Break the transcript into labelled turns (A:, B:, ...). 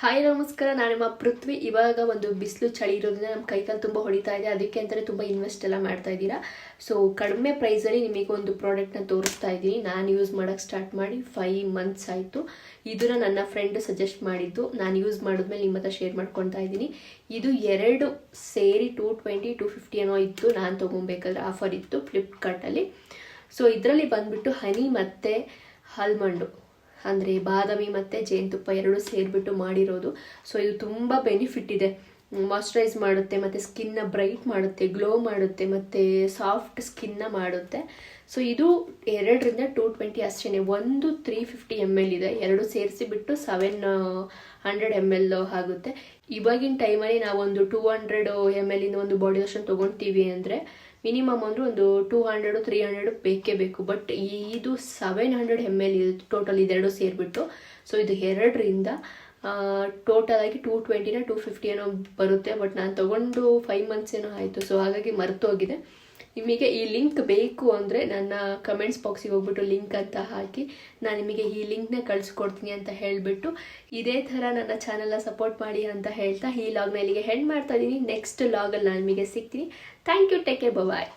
A: Hi ನಮಸ್ಕಾರ, ನಾನು ನಿಮ್ಮ ಪೃಥ್ವಿ. ಇವಾಗ ಒಂದು ಬಿಸಿಲು ಚಳಿ ಇರೋದ್ರಿಂದ ನಮ್ಮ ಕೈಕಾಲು ತುಂಬ ಹೊಡಿತಾ ಇದೆ. ಅದಕ್ಕೆ ಅಂತಲೇ ತುಂಬ ಇನ್ವೆಸ್ಟ್ ಎಲ್ಲ ಮಾಡ್ತಾ ಇದ್ದೀರಾ. ಸೊ ಕಡಿಮೆ ಪ್ರೈಸಲ್ಲಿ ನಿಮಗೆ ಒಂದು ಪ್ರಾಡಕ್ಟ್ನ ತೋರಿಸ್ತಾ ಇದ್ದೀನಿ. ನಾನು ಯೂಸ್ ಮಾಡೋಕ್ಕೆ ಸ್ಟಾರ್ಟ್ ಮಾಡಿ 5 ಮಂತ್ಸ್ ಆಯಿತು. ಇದನ್ನು ನನ್ನ ಫ್ರೆಂಡ್ ಸಜೆಸ್ಟ್ ಮಾಡಿದ್ದು, ನಾನು ಯೂಸ್ ಮಾಡಿದ್ಮೇಲೆ ನಿಮ್ಮ ಹತ್ರ ಶೇರ್ ಮಾಡ್ಕೊತಾ ಇದ್ದೀನಿ. ಇದು 2 ಸೇರಿ 220 250 ಏನೋ ಇತ್ತು. ನಾನು ತೊಗೊಬೇಕಾದ್ರೆ ಆಫರ್ ಇತ್ತು ಫ್ಲಿಪ್ಕಾರ್ಟಲ್ಲಿ. ಸೊ ಇದರಲ್ಲಿ ಬಂದುಬಿಟ್ಟು ಹನಿ ಮತ್ತು ಆಲ್ಮಂಡು ಅಂದರೆ ಬಾದಾಮಿ ಮತ್ತು ಜೇನುತುಪ್ಪ 2 ಸೇರಿಬಿಟ್ಟು ಮಾಡಿರೋದು. ಸೊ ಇದು ತುಂಬ ಬೆನಿಫಿಟ್ ಇದೆ. ಮಾಯ್ಶ್ಚರೈಸ್ ಮಾಡುತ್ತೆ ಮತ್ತು ಸ್ಕಿನ್ನ ಬ್ರೈಟ್ ಮಾಡುತ್ತೆ, ಗ್ಲೋ ಮಾಡುತ್ತೆ ಮತ್ತು ಸಾಫ್ಟ್ ಸ್ಕಿನ್ನ ಮಾಡುತ್ತೆ. ಸೊ ಇದು 2ರಿಂದ 220 ಅಷ್ಟೇ. ಒಂದು 350 ml ಇದೆ. 2 ಸೇರಿಸಿಬಿಟ್ಟು 700 ml ಆಗುತ್ತೆ. ಇವಾಗಿನ ಟೈಮಲ್ಲಿ ನಾವೊಂದು 200 ml ಇಂದ ಒಂದು ಬಾಡಿ ಲೋಷನ್ ತೊಗೊಳ್ತೀವಿ ಅಂದರೆ ಮಿನಿಮಮ್ ಅಂದರೆ ಒಂದು 200-300 ಬೇಕೇ ಬೇಕು. ಬಟ್ ಇದು 700 ml ಇದೆ ಟೋಟಲ್, ಇದೆರಡು ಸೇರಿಬಿಟ್ಟು. ಸೊ ಇದು 2ರಿಂದ ಟೋಟಲ್ ಆಗಿ 220 250 ಏನೋ ಬರುತ್ತೆ. ಬಟ್ ನಾನು ತೊಗೊಂಡು 5 ಮಂತ್ಸ್ ಏನೋ ಆಯಿತು. ಸೊ ಹಾಗಾಗಿ ಮರ್ತೋಗಿದೆ. ನಿಮಗೆ ಈ ಲಿಂಕ್ ಬೇಕು ಅಂದರೆ ನನ್ನ ಕಮೆಂಟ್ಸ್ ಬಾಕ್ಸಿಗೆ ಹೋಗ್ಬಿಟ್ಟು ಲಿಂಕ್ ಅಂತ ಹಾಕಿ ನಾನು ನಿಮಗೆ ಈ ಲಿಂಕ್ನ ಕಳಿಸ್ಕೊಡ್ತೀನಿ ಅಂತ ಹೇಳಿಬಿಟ್ಟು ಇದೇ ಥರ ನನ್ನ ಚಾನಲ್ನ ಸಪೋರ್ಟ್ ಮಾಡಿ ಅಂತ ಹೇಳ್ತಾ ಈ ಲಾಗ್ನ ಇಲ್ಲಿಗೆ ಹೆಂಡ್ ಮಾಡ್ತಾ ಇದ್ದೀನಿ. ನೆಕ್ಸ್ಟ್ ಲಾಗಲ್ಲಿ ನಾನು ನಿಮಗೆ ಸಿಗ್ತೀನಿ. Thank you, take care, bye.